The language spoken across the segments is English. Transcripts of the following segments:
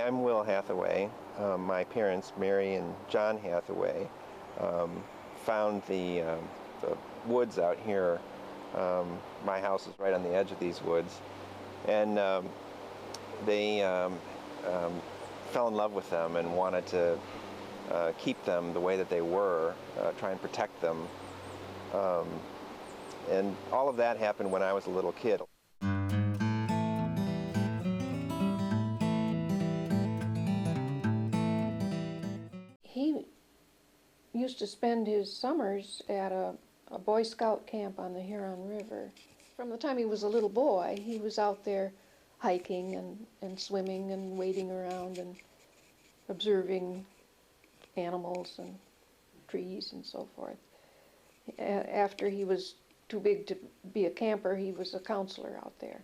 I'm Will Hathaway. My parents, Mary and John Hathaway, found the woods out here. My house is right on the edge of these woods, and they fell in love with them and wanted to keep them the way that they were, try and protect them. And all of that happened when I was a little kid. He used to spend his summers at a Boy Scout camp on the Huron River. From the time he was a little boy, he was out there hiking and swimming and wading around and observing animals and trees and so forth. After he was too big to be a camper, he was a counselor out there.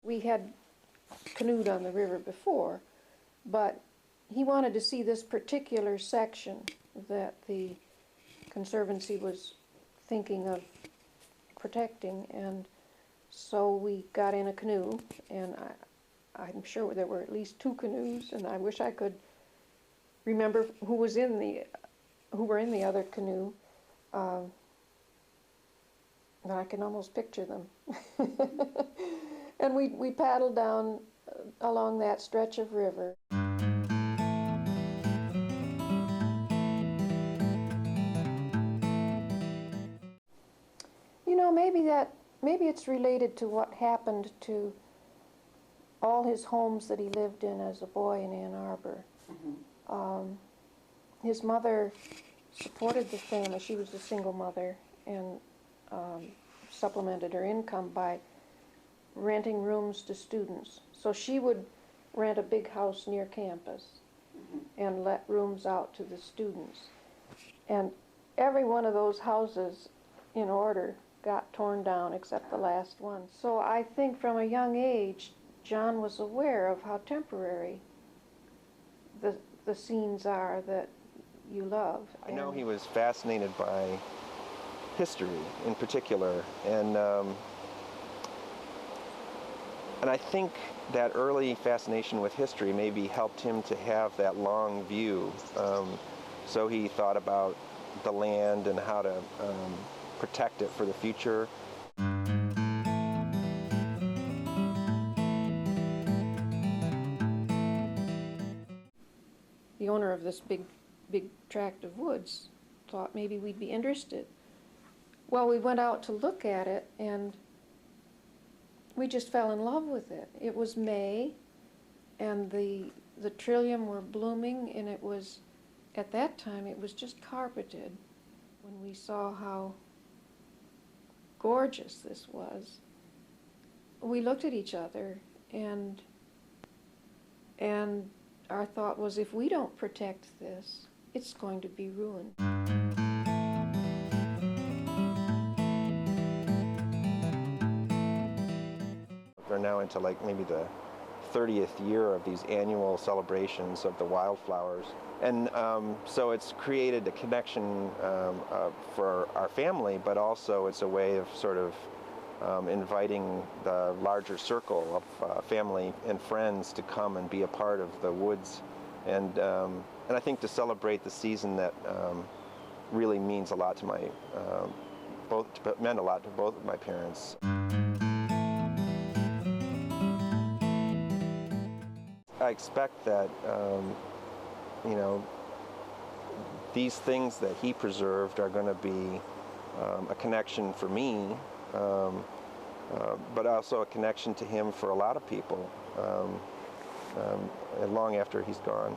We had canoed on the river before, but he wanted to see this particular section that the Conservancy was thinking of protecting, and so we got in a canoe, and I'm sure there were at least 2 canoes, and I wish I could remember who were in the other canoe, but I can almost picture them. And we paddled down along that stretch of river. You know, maybe it's related to what happened to all his homes that he lived in as a boy in Ann Arbor. Mm-hmm. His mother supported the family. She was a single mother, and supplemented her income by renting rooms to students. So she would rent a big house near campus and let rooms out to the students. And every one of those houses, in order, got torn down except the last one. So I think from a young age, John was aware of how temporary the scenes are that you love. I know he was fascinated by history in particular, and I think that early fascination with history maybe helped him to have that long view. So he thought about the land and how to protect it for the future. The owner of this big tract of woods thought maybe we'd be interested. Well, we went out to look at it, and we just fell in love with it. It was May, and the trillium were blooming, and it was, at that time, it was just carpeted. When we saw how gorgeous this was, we looked at each other, and our thought was, if we don't protect this, it's going to be ruined. They're now into like maybe the 30th year of these annual celebrations of the wildflowers. And so it's created a connection for our family, but also it's a way of sort of inviting the larger circle of family and friends to come and be a part of the woods. And I think to celebrate the season that really means a lot to my, meant a lot to both of my parents. I expect that, you know, these things that he preserved are going to be a connection for me, but also a connection to him for a lot of people long after he's gone.